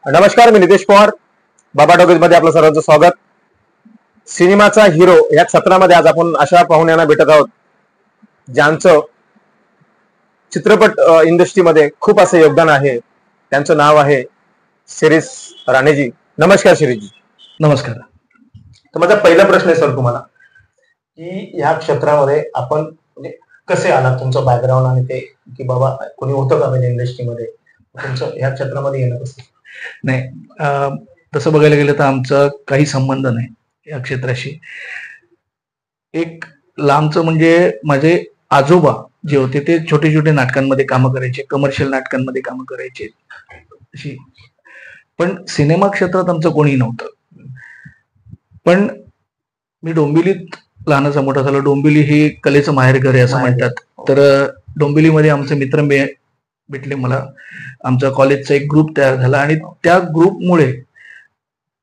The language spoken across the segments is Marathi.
नमस्कार, मी नितेश पवार. बाबा टॉकीज मध्ये आपलं सर्वांचं स्वागत. सिनेमाचा हिरो या सत्रामध्ये आज आपण अशा पाहुण्यांना भेटत आहोत ज्यांचं चित्रपट इंडस्ट्रीमध्ये खूप असं योगदान आहे. त्यांचं नाव आहे शिरीष राणेजी. नमस्कार शिरीषजी. नमस्कार. तर माझा पहिला प्रश्न आहे सर तुम्हाला, की ह्या क्षेत्रामध्ये आपण म्हणजे कसे आलात, तुमचं बॅकग्राऊंड आणि ते की बाबा कोणी होतं का म्हणजे इंडस्ट्रीमध्ये, तुमचं ह्या क्षेत्रामध्ये येणं कसं? नाही, तसं बघायला गेलं तर आमचा काही संबंध नाही या क्षेत्राशी. एक लांबचं म्हणजे माझे आजोबा जे होते ते छोटे छोटे नाटकांमध्ये कामं करायचे, कमर्शियल नाटकांमध्ये कामं करायचे अशी. पण सिनेमा क्षेत्रात आमचं कोणी नव्हतं. पण मी डोंबिवलीत लहानाचा मोठा झालो. डोंबिवली ही कलेचं माहेरघर आहे असं म्हणतात. तर डोंबिवलीमध्ये आमचे मित्र भेटले मला. आमचा कॉलेजचा एक ग्रुप तयार झाला आणि त्या ग्रुपमुळे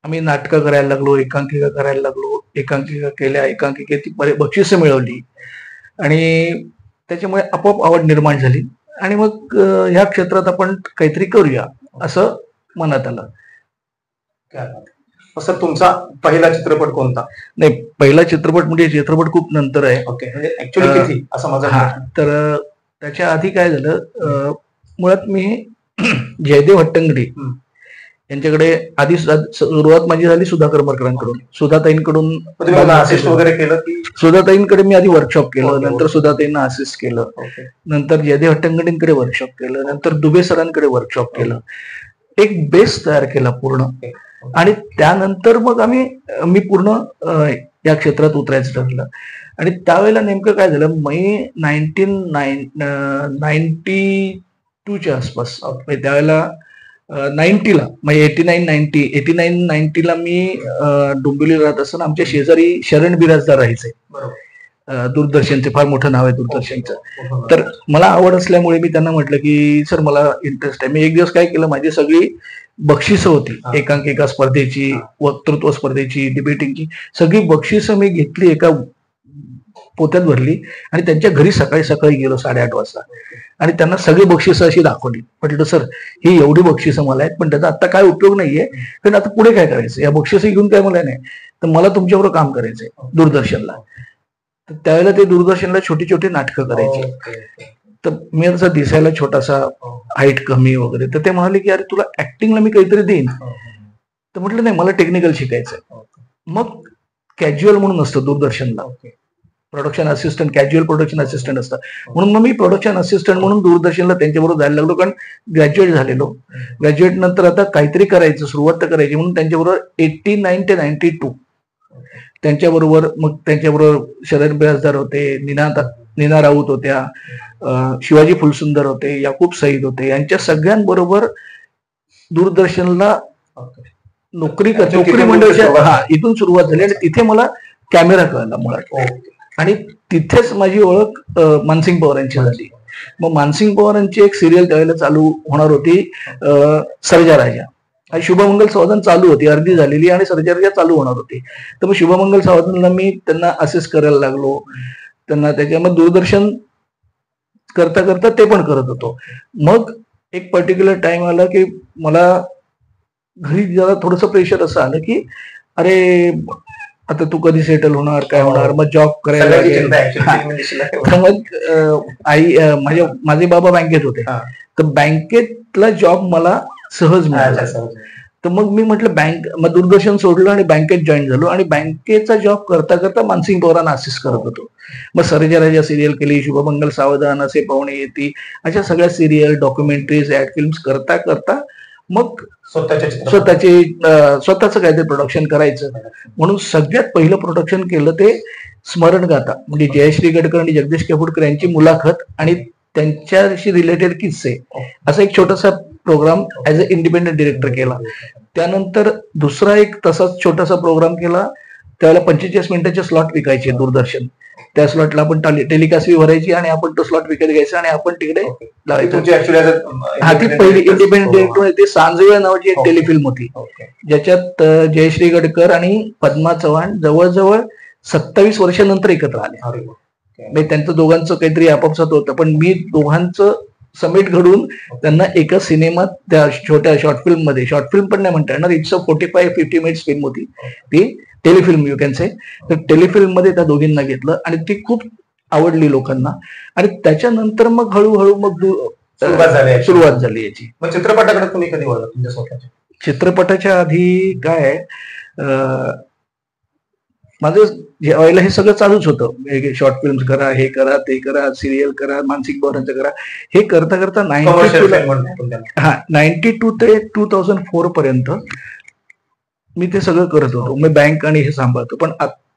आम्ही नाटकं करायला लागलो, एकांकिका करायला लागलो. एकांकिका केल्या, एकांकिकेची बक्षिसं मिळवली आणि त्याच्यामुळे आपोआप आवड निर्माण झाली. आणि मग ह्या क्षेत्रात आपण काहीतरी करूया असं मनात आलं. असं तुमचा पहिला चित्रपट कोणता? नाही, पहिला चित्रपट म्हणजे चित्रपट खूप नंतर आहे. ओके, म्हणजे ऍक्च्युअली किती असं माझा. तर त्याच्या आधी काय झालं, मुळात मी जयदेव हट्टंगडी यांच्याकडे आधी सुरुवात माझी झाली सुधाकर मरकरांकडून. सुधाताईंकडून असिस्ट वगैरे केलं. सुधाताईंकडे मी आधी वर्कशॉप केलं, नंतर सुधाताईंना असिस्ट केलं, नंतर जयदेव हट्टंगडींकडे वर्कशॉप केलं, नंतर दुबे सरांकडे वर्कशॉप केलं. एक बेस तयार केला पूर्ण. आणि त्यानंतर मग मी पूर्ण या क्षेत्रात उतरायचं ठरलं. आणि त्यावेळेला नेमकं काय झालं, मी 1992च्या आसपास, त्यावेळेला 90ला म्हणजे 89-90ला मी डोंबिवली राहत असताना आमच्या शेजारी शरण बिराजदार राहायचे. दूरदर्शनचे फार मोठं नाव आहे दूरदर्शनचं. तर मला आवड असल्यामुळे मी त्यांना म्हटलं की सर मला इंटरेस्ट आहे. मी एक दिवस काय केलं, माझी सगळी बक्षिसं होती, एकांकिका स्पर्धेची, वक्तृत्व स्पर्धेची, डिबेटिंगची, सगळी बक्षिसं मी घेतली, एका पोत्यात भरली आणि त्यांच्या घरी सकाळी सकाळी गेलो 8:30 वाजता आणि त्यांना सगळी बक्षिसं अशी दाखवली. म्हटलं सर ही एवढी बक्षिसं मला आहेत, पण त्याचा आता काय उपयोग नाहीये, कारण आता पुढे काय करायचं, या बक्षिसं घेऊन काय मला नाही, तर मला तुमच्याबरोबर काम करायचंय दूरदर्शनला. तर त्यावेळेला ते दूरदर्शनला छोटी छोटी नाटकं करायची. तर मी असं दिसायला छोटासा, हाईट कमी वगैरे, तर ते म्हणाले की अरे तुला ऍक्टिंगला मी काहीतरी देईन. तर म्हटलं नाही, मला टेक्निकल शिकायचंय. मग कॅज्युअल म्हणून असतं दूरदर्शनला, production assistant, casual production assistant असतं. म्हणून मग मी प्रोडक्शन असिस्टंट म्हणून दूरदर्शनला त्यांच्याबरोबर जायला लागलो, कारण ग्रॅज्युएट झालेलो. ग्रॅज्युएट नंतर आता काहीतरी करायचं, सुरुवात तर करायची म्हणून त्यांच्याबरोबर 89 ते 92 त्यांच्याबरोबर, मग त्यांच्याबरोबर शरण बिराजदार होते, नीना राऊत होत्या, शिवाजी फुलसुंदर होते, याकूब सईद होते, यांच्या सगळ्यांबरोबर दूरदर्शनला नोकरी मंडळाच्या इथून सुरुवात झाली. आणि तिथे मला कॅमेरा कळला मुळात. आणि तिथेच माझी ओळख मानसिंग पवारांची झाली. मग मानसिंग पवारांची एक सिरियल त्यावेळेला चालू होणार होती, सर्जा राजा. आणि शुभमंगल सावधान चालू होती, अर्धी झालेली, आणि सर्जा राजा चालू होणार होती. तर मग शुभमंगल सावधानला मी त्यांना असिस्ट करायला लागलो. त्यांना त्याच्यामध्ये दूरदर्शन करता करता ते पण करत होतो. मग एक पर्टिक्युलर टाइम आला की मला घरी जरा थोडंसं प्रेशर असं आलं की अरे आता तू कधी सेटल होणार, काय होणार, मग जॉब करायला लागेल. तर मग माझे बाबा बँकेत होते, तर बँकेतला जॉब मला सहज मिळाला. तर मग मी म्हटलं मग दूरदर्शन सोडलं आणि बँकेत जॉईन झालो. आणि बँकेचा जॉब करता करता मानसिंग पवारांना असिस्ट करत होतो. मग सर्जा राजा सिरियल केली, शुभमंगल सावधान, असे पाहुणे येते, अशा सगळ्या सिरियल, डॉक्युमेंटरीज, ऍड फिल्म्स करता करता मग स्वतःच काहीतरी प्रोडक्शन करायचं म्हणून सगळ्यात पहिलं प्रोडक्शन केलं ते स्मरण गाथा, म्हणजे जयश्री गडकर आणि जगदीश केपुटकर यांची मुलाखत आणि त्यांच्याशी रिलेटेड किस्से, असा एक छोटासा program as a independent director केला. त्यानंतर दुसरा एक तसाच छोटासा प्रोग्राम केला. त्यावेळेला 45 मिनिटाचे स्लॉट विकायचे दूरदर्शन. त्या स्लॉटला आपण टेलिकास्ट फी भरायची आणि आपण तो स्लॉट विकत घ्यायचा आणि आपण तिकडे लावायचो. ती पहिली इंडिपेंडंट डिरेक्टर होती. सांजवेळ नावाची एक टेलिफिल्म होती, ज्याच्यात जयश्री गडकर आणि पद्मा चव्हाण जवळजवळ 27 वर्षानंतर एकत्र आले. त्यांचं दोघांचं काहीतरी आपापसात होतं, पण मी दोघांचं समिट घडून त्यांना एका सिनेमात त्या छोट्या शॉर्ट फिल्म पण नाही म्हणता येणार, इट्स अ 45-50 मिनिट्स फिल्म होती ती, टेलिफिल्म यू कॅन से. तर टेलिफिल्म मध्ये त्या दोघींना घेतलं आणि ती खूप आवडली लोकांना आणि त्याच्यानंतर मग हळूहळू मग सुरुवात झाली याची. मग चित्रपटाकडे तुम्ही कधी वळला तुमच्या स्वतःच्या? चित्रपटाच्या आधी काय माझं ज्यावेळेला हे सगळं चालूच होतं, शॉर्ट फिल्म करा, हे करा, ते करा, सिरियल करा, मानसिक बोरांचं करा, हे करता करता 92 ते 2004 पर्यंत मी ते सगळं करत होतो. मी बँक आणि हे सांभाळतो. पण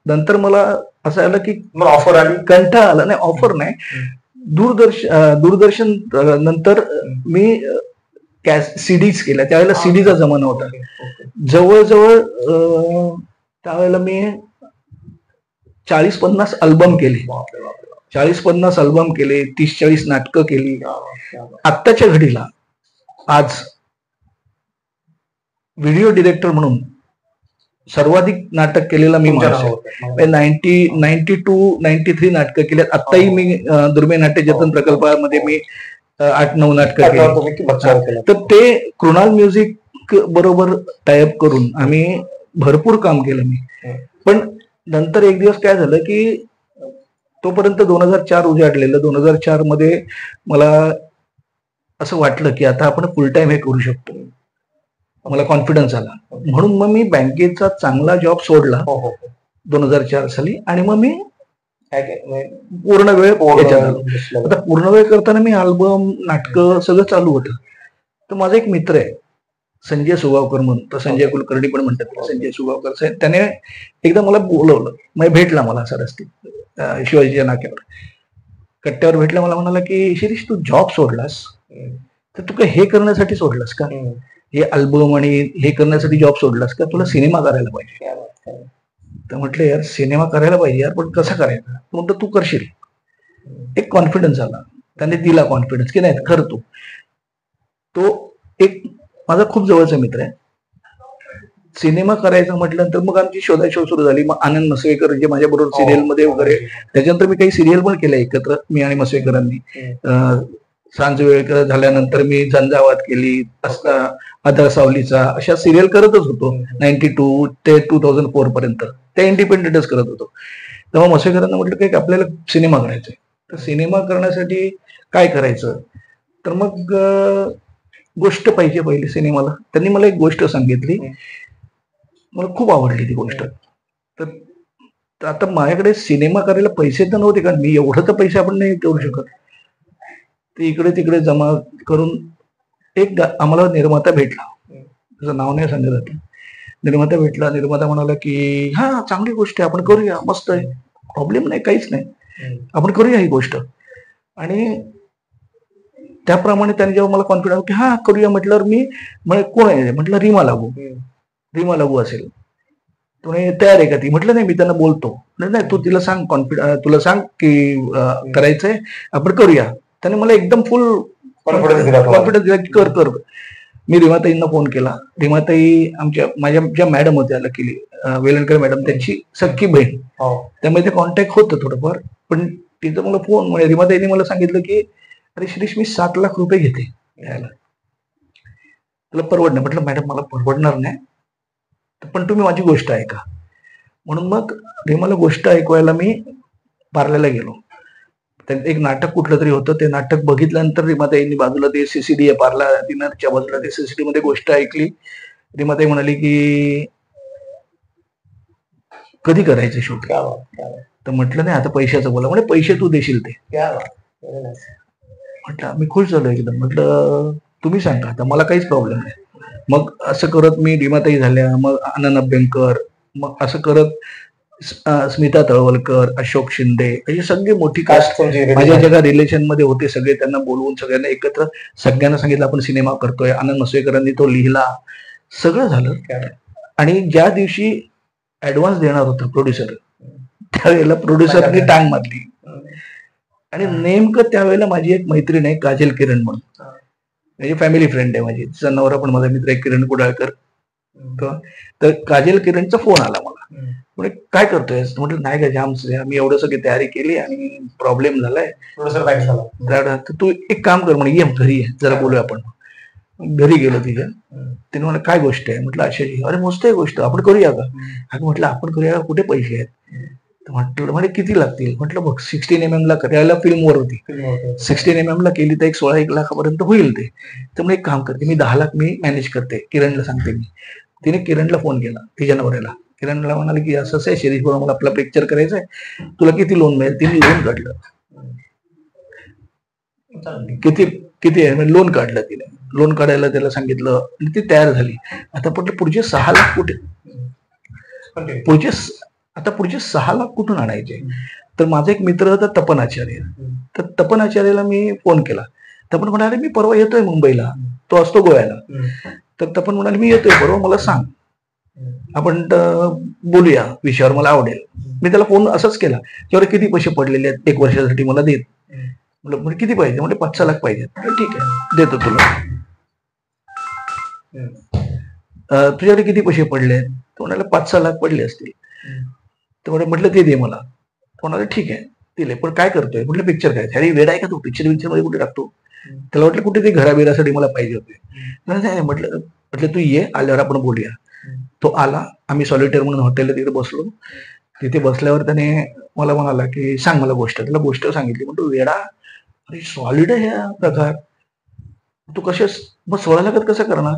नंतर मला असं आलं की ऑफर आली, कंटाळा आला. नाही, ऑफर नाही, दूरदर्शन नंतर मी सीडीज केल्या. त्यावेळेला सीडीचा जमाना होता. जवळजवळ त्यावेळेला मी 40-50 अल्बम केले, 40-50 अल्बम केले, 30-40 नाटकं केली. आत्ताच्या घडीला आज व्हिडिओ डिरेक्टर म्हणून सर्वाधिक नाटक केलेला मी माणूस आहे. 92-93 नाटकं केल्यात. आत्ताही मी दुर्मिळ नाट्य जतन प्रकल्पामध्ये मी 8-9 नाटकं केली. तर ते कृणाल म्युझिक बरोबर टायअप करून आम्ही भरपूर काम केलं मी. पण नंतर एक दिवस काय झालं की तोपर्यंत 2004 उजाडलेलं. 2004 मध्ये मला असं वाटलं की आता आपण फुल टाइम हे करू शकतो. मला कॉन्फिडन्स आला, म्हणून मग मी बँकेचा चांगला जॉब सोडला 2004 साली आणि मग मी पूर्ण वेळ याच्यात आलो. आता पूर्ण वेळ करताना मी अल्बम, नाटकं सगळं चालू होतं. तर माझा एक मित्र आहे संजय सुगावकर म्हणून, तर संजय कुलकर्णी पण म्हणतात संजय सुगावकर साहेब, त्याने एकदा मला बोलवलं. मग भेटला मला असा रस्ते शिवाजीच्या नाक्यावर, कट्ट्यावर भेटला. मला म्हणाला की शिरीष, तू जॉब सोडलास तर तू काय हे करण्यासाठी सोडलास का, हे अल्बम आणि हे करण्यासाठी जॉब सोडलास का, तुला सिनेमा करायला पाहिजे. तर म्हटलं यार सिनेमा करायला पाहिजे यार, पण कसा करायचा. म्हटलं तू करशील. एक कॉन्फिडन्स आला, त्याने दिला कॉन्फिडन्स की नाही कर तू. तो एक माझा खूप जवळचा मित्र आहे. सिनेमा करायचा म्हटल्यानंतर मग आमची शोधाशोध सुरू झाली. मग आनंद मसवेकर जे माझ्या बरोबर सिरियल मध्ये वगैरे, त्याच्यानंतर मी काही सिरियल पण केल्या एकत्र, मी आणि मसवेकरांनी. सांज वेळ झाल्यानंतर मी झंझावात केली, अदा सावलीचा, अशा सिरियल करतच होतो 92 ते 2004 पर्यंत. त्या इंडिपेंडेंटच करत होतो. तेव्हा मसवेकरांना म्हटलं की आपल्याला सिनेमा करायचा आहे, तर सिनेमा करण्यासाठी काय करायचं. तर मग गोष्ट पाहिजे पहिली सिनेमाला. त्यांनी मला एक गोष्ट सांगितली, मला खूप आवडली ती गोष्ट. तर आता माझ्याकडे सिनेमा करायला पैसे तर नव्हते, कारण मी एवढं तर पैसे आपण नाही करू शकत. ते इकडे तिकडे जमा करून एक आम्हाला निर्माता भेटला, त्याचं नाव नाही सांगत आता. निर्माता भेटला. निर्माता म्हणाला की हा चांगली गोष्ट आहे, आपण करूया, मस्त आहे, प्रॉब्लेम नाही, काहीच नाही, आपण करूया ही गोष्ट. आणि त्याप्रमाणे त्यांनी जेव्हा मला कॉन्फिडन्स की हा करूया म्हटल्यावर मी कोण आहे म्हटलं रीमा लागू असेल. तुम्ही तयार आहे का ती. म्हटलं नाही, मी त्यांना बोलतो. नाही तू तिला सांग, तुला सांग की करायचंय, आपण करूया. त्याने मला एकदम फुल कॉन्फिडन्स दिला की कर. मी रीमाताईंना फोन केला. रीमाताई माझ्या ज्या मॅडम होत्या लकीली, वेलणकर मॅडम, त्यांची सख्खी बहीण, त्यामुळे ते कॉन्टॅक्ट होतं थोडंफार. पण तिथं मला फोन, म्हणजे रीमाताईंनी मला सांगितलं की अरे शिरीष, मी 7 लाख रुपये घेते यायला, तुला परवडणार. म्हटलं मॅडम मला परवडणार नाही, पण तुम्ही माझी गोष्ट ऐका. म्हणून मग रीमाला गोष्ट ऐकवायला मी पार्ल्याला गेलो. एक नाटक कुठलं तरी होतं, ते नाटक बघितल्यानंतर रीमाताईंनी बाजूला ते सीसीडी आहे पार्ला डिनरच्या बाजूला, ते सीसीडी मध्ये गोष्ट ऐकली. रीमाताई म्हणाली की कधी करायचं शूट. तर म्हटलं नाही आता पैशाचं बोला. म्हणजे पैसे तू देशील ते. म्हटलं मी खुश झालो एकदम. म्हटलं तुम्ही सांगा, आता मला काहीच प्रॉब्लेम नाही. मग असं करत मी रीमाताई झाल्या, मग आनंद अभ्यंकर, मग असं करत स्मिता तळवलकर, अशोक शिंदे, अशी सगळी मोठी कास्ट माझ्या ज्या रिलेशन मध्ये होते सगळे, त्यांना बोलवून सगळ्यांना एकत्र सगळ्यांना सांगितलं आपण सिनेमा करतोय. आनंद मसवेकरांनी तो लिहिला, सगळं झालं. आणि ज्या दिवशी ऍडव्हान्स देणार होता प्रोड्युसर, त्यावेळेला प्रोड्युसरनी टांग मारली. आणि नेमकं त्यावेळेला माझी एक मैत्रीण आहे काजल किरण म्हणून, म्हणजे फॅमिली फ्रेंड आहे माझी, तिचा नवरा पण माझा मित्र आहे किरण कुडाळकर. तर काजल किरणचा फोन आला मला म्हणजे काय करतोय म्हटलं नाही का जाम आम्ही एवढं सगळी तयारी केली आणि प्रॉब्लेम झालाय तर तू एक काम कर म्हणे ये घरी ये जरा बोलूया आपण. घरी गेलो तिच्या. तिने मला काय गोष्ट आहे म्हटलं अशाची. अरे मस्त आहे गोष्ट आपण करूया का. अगं म्हटलं आपण करूया कुठे पैसे आहेत. म्हटलं म्हणजे किती लागतील म्हटलं बघ 16mm ला करायला फिल्मवर होती 16mm ला केली तर 16-1 लाखापर्यंत होईल ते. तर मग एक काम करते मी 10 लाख मी मॅनेज करते किरणला सांगते मी. तिने किरणला फोन केला तिच्या नवऱ्याला. किरणला म्हणाले की असं आहे शिरीष बरोबर मला आपला पिक्चर करायचा आहे तुला किती लोन मिळेल. तिने लोन काढलं. किती किती आहे लोन काढलं तिने. लोन काढायला त्याला सांगितलं आणि ती तयार झाली. आता म्हटलं पुढचे 6 लाख कुठे पुढचे 6 लाख कुठून आणायचे. तर माझा एक मित्र होता तपन आचार्य. तर तपन आचार्याला मी फोन केला. तपन म्हणाले मी परवा येतोय मुंबईला. तो असतो गोव्याला. तर तपन म्हणाले मी येतोय परवा मला सांग आपण बोलूया विषयावर मला आवडेल. मी त्याला फोन असंच केला तेवढे किती पैसे पडलेले आहेत 1 वर्षासाठी मला देत. म्हणजे किती पाहिजे म्हणजे 5-6 लाख पाहिजेत. ठीक आहे देतो तुला. तुझ्याकडे किती पैसे पडले. तो म्हणाले 5-6 लाख पडले असतील. तर म्हटलं ते दे मला. म्हणाले ठीक आहे दिले. पण काय करतोय म्हटलं पिक्चर काय अरे वेळ आहे का तू पिक्चर मध्ये कुठे टाकतो. त्याला वाटलं कुठे ते घराबिरासाठी मला पाहिजे होते. नाही म्हटलं तू ये आल्यावर आपण बोलूया. तो आला. आम्ही सॉलिटेअर म्हणून हॉटेलला तिथे बसलो. तिथे बसल्यावर त्याने मला म्हणाला की सांग मला गोष्ट. त्याला गोष्ट सांगितली. म्हणतो वेडा अरे सॉलिड आहे हा प्रकार तू कसे मग 16 लाखात कसं करणार.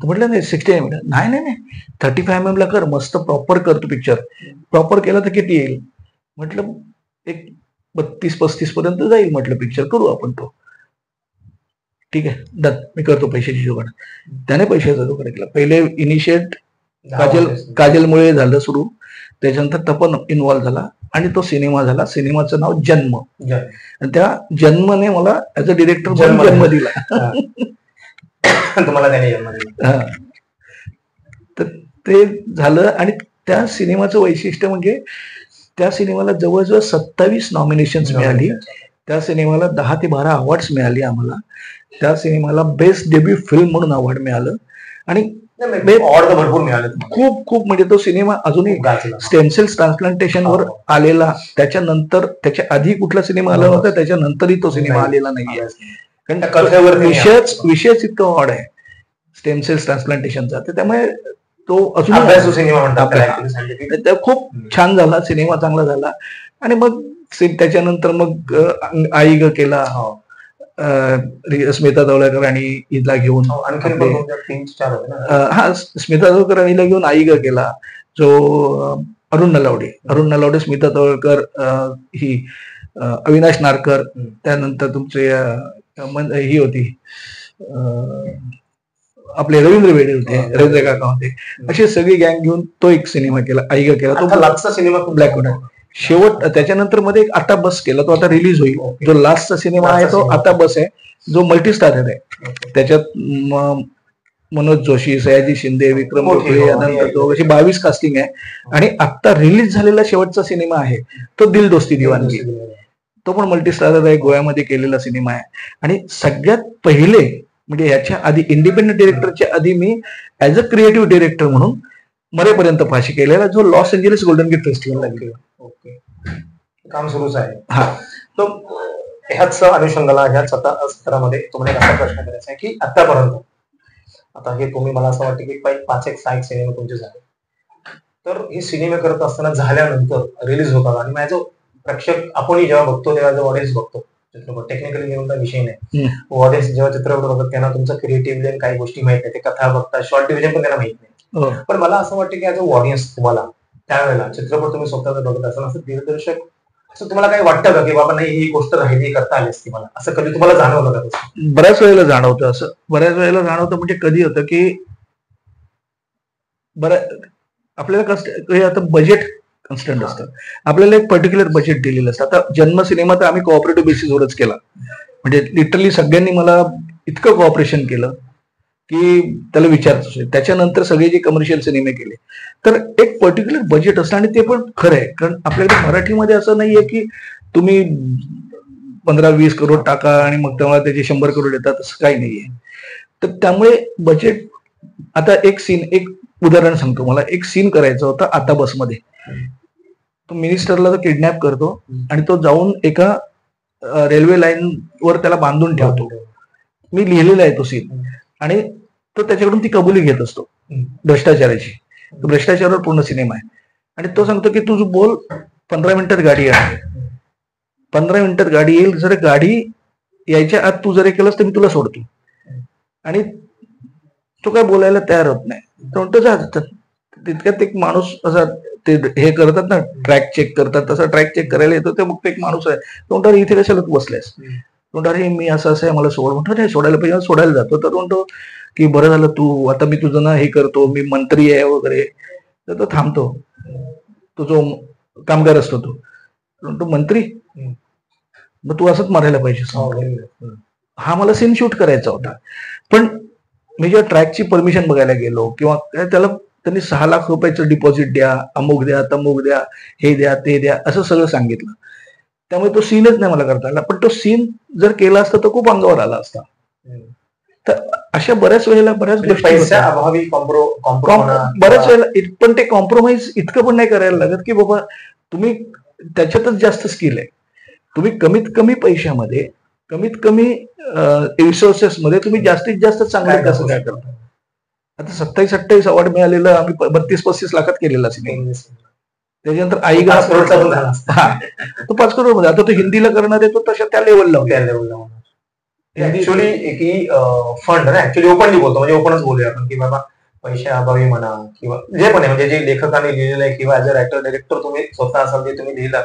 म्हटलं नाही 16mm नाही 35mm ला कर मस्त प्रॉपर कर तू पिक्चर. प्रॉपर केला तर किती येईल म्हटलं एक 32-35 पर्यंत जाईल म्हटलं पिक्चर करू आपण तो. ठीक आहे डन मी करतो पैशाची जुगाड. त्याने पैशाचा जुगाड केला. पहिले इनिशिएट काजलमुळे झालं सुरू. त्याच्यानंतर तपन इन्व्हॉल्व्ह झाला आणि तो सिनेमा झाला. सिनेमाचं नाव जन्म. त्या जन्मने मला ऍज अ डिरेक्टर जन्म दिला. तुम्हाला त्याने जन्म दिला. तर ते झालं आणि त्या सिनेमाचं वैशिष्ट्य म्हणजे त्या सिनेमाला जवळजवळ 27 नॉमिनेशन्स मिळाली. त्या सिनेमाला 10 ते 12 अवॉर्ड्स मिळाली आम्हाला. त्या सिनेमाला बेस्ट डेब्यू फिल्म म्हणून अवॉर्ड मिळालं आणि भरपूर मिळाले. खूप म्हणजे तो सिनेमा अजूनही स्टेमसेल्स ट्रान्सप्लांटेशनवर आलेला. त्याच्यानंतर त्याच्या आधी कुठला सिनेमा आला नव्हता. त्याच्यानंतरही तो सिनेमा आलेला नाहीये. कारण विषयच इतका ऑड आहे स्टेमसेल्स ट्रान्सप्लांटेशनचा. तर त्यामुळे तो अजून सिनेमा खूप छान झाला. सिनेमा चांगला झाला. आणि मग त्याच्यानंतर मग आई ग केला स्मिता तवळकर आणि हिला घेऊन. हा स्मिता तवळकर आणि हिला घेऊन आई ग केला जो अरुण नलावडे स्मिता तवळकर ही अविनाश नारकर. त्यानंतर तुमचे ही होती आपले रवींद्र बेडे होते. रवींद्र काका होते. अशी सगळी गँग घेऊन तो एक सिनेमा केला आई ग केला. तो लास्टचा सिनेमा ब्लॅक अँड व्हाईट. शेवट त्याच्यानंतर मध्ये एक आता बस केला. तो आता रिलीज होईल. जो लास्टचा सिनेमा आहे तो आता बस आहे जो मल्टीस्टार आहे. त्याच्यात मनोज जोशी सयाजी शिंदे विक्रम गोखले यानंतर अशी 22 कास्टिंग आहे. आणि आता रिलीज झालेला शेवटचा सिनेमा आहे तो दिल दोस्ती दिवानगी. तो पण मल्टीस्टारर आहे. गोव्यामध्ये केलेला सिनेमा आहे. आणि सगळ्यात पहिले म्हणजे याच्या आधी इंडिपेंडंट डिरेक्टरच्या आधी मी ऍज अ क्रिएटिव्ह डिरेक्टर म्हणून मरेपर्यंत फाशी केलेला जो लॉस एंजेलिस गोल्डन गेट फेस्टिवलला गेला. ओके काम सुरूच आहे. हा तर ह्याच अनुषंगाला ह्या सत्रामध्ये तुम्हाला असा प्रश्न करायचा आहे की आतापर्यंत आता हे तुम्ही मला असं वाटतं की 5-6 सिनेमे तुमचे झाले. तर हे सिनेमे करत असताना झाल्यानंतर रिलीज होतात आणि माझं प्रेक्षक आपण जेव्हा बघतो तेव्हा जो ऑडियन्स बघतो चित्रपट टेक्निकली घेऊन काही विषय नाही. ऑडियन्स जेव्हा चित्रपट बघतात त्यांना तुमचं क्रिएटिव्ह काही गोष्टी माहित नाही. ते कथा बघतात शॉर्ट डिव्हिजन पण त्यांना माहित नाही. पण मला असं वाटतं की ऍज अ ऑडियन्स तुम्हाला त्यावेळेला चित्रपट तुम्ही स्वतःचा बघत असाल असं दिग्दर्शक असं तुम्हाला काही वाटतं का की बाबा नाही ही गोष्ट राहिली करता आली असती मला असं कधी तुम्हाला जाणवलं का. बऱ्याच वेळेला जाणवतं. असं बऱ्याच वेळेला जाणवतं. म्हणजे कधी होतं की आपल्याला कसं आता बजेट कन्स्टंट असतं. आपल्याला एक पर्टिक्युलर बजेट दिलेलं असतं. आता जन्म सिनेमा तर आम्ही कोऑपरेटिव्ह बेसिसवरच केला. म्हणजे लिटरली सगळ्यांनी मला इतकं कोऑपरेशन केलं की त्याला विचारतो. त्याच्यानंतर सगळे जे कमर्शियल सिनेमे केले तर एक पर्टिक्युलर बजेट असतं. आणि ते पण खरं आहे कारण आपल्याकडे मराठीमध्ये असं नाहीये की तुम्ही 15-20 करोड टाका आणि मग तेव्हा त्याचे 100 करोड येतात असं काही नाहीये. तर त्यामुळे बजेट आता एक उदाहरण सांगतो, मला एक सीन करायचा होता आता बसमध्ये. तो मिनिस्टरला तो किडनॅप करतो आणि तो जाऊन एका रेल्वे लाईन वर त्याला बांधून ठेवतो. मी लिहिलेला आहे तो सीन, आणि तो त्याच्याकडून ती कबुली घेत असतो भ्रष्टाचाराची. भ्रष्टाचारावर पूर्ण सिनेमा आहे. आणि तो सांगतो की तू बोल 15 मिनिटात गाडी येणार, 15 मिनिटात गाडी येईल, जर गाडी यायच्या आत तू जर केलंस तर मी तुला सोडतो. आणि तो काय बोलायला तयार होत नाही. तो म्हणतो जा. तितक्यात एक माणूस असा, ते हे करतात ना, ट्रॅक चेक करतात, तसा ट्रॅक चेक करायला येतो. ते बघतो एक माणूस आहे. तो म्हणतो इथे कशाला तू बसलायस? म्हणतो अरे मी असं आहे, मला सोड. म्हणतो नाही सोडायला पाहिजे, सोडायला जातो. तर म्हणतो की बरं झालं तू, आता मी तुझं ना हे करतो, मी मंत्री आहे वगैरे. तर तो थांबतो. तो जो कामगार असतो तो म्हणतो मंत्री, मग तू असंच मारायला पाहिजे. हा मला सीन शूट करायचा होता. पण मी जेव्हा ट्रॅकची परमिशन बघायला गेलो, किंवा त्याला त्यांनी 6 लाख रुपयाचं डिपॉझिट द्या, अमुक द्या, तमुक द्या, हे द्या, ते द्या, असं सगळं सांगितलं. त्यामुळे तो सीनच नाही मला करता आला. पण तो सीन जर केला असता तर खूप अंगावर आला असता. तर अशा बऱ्याच वेळेला बऱ्याच गोष्टी बऱ्याच वेळेला. पण ते कॉम्प्रोमाइज इतकं पण नाही करायला लागत की बाबा तुम्ही त्याच्यातच जास्त स्किल आहे. तुम्ही कमीत कमी पैशामध्ये, कमीत कमी रिसोर्सेस मध्ये तुम्ही जास्तीत जास्त चांगलं कसं काय करता. आता 27-28 अवॉर्ड मिळालेलं आम्ही 32-35 लाखात केलेला सिनेमा. त्याच्यानंतर आई गा तो 5 करोड मध्ये. आता तो हिंदीला करणार आहे, तो तशा त्या लेवलला ऍक्च्युअली की फंड ना, ऍक्च्युअली ओपनली बोलतो, म्हणजे ओपनच बोलूया आपण की बाबा पैशा अभावी म्हणा किंवा जे पण आहे, म्हणजे जे लेखकाने लिहिलेलं आहे किंवा ऍज अ रायटर डायरेक्टर तुम्ही स्वतः असाल, जे तुम्ही लिहिला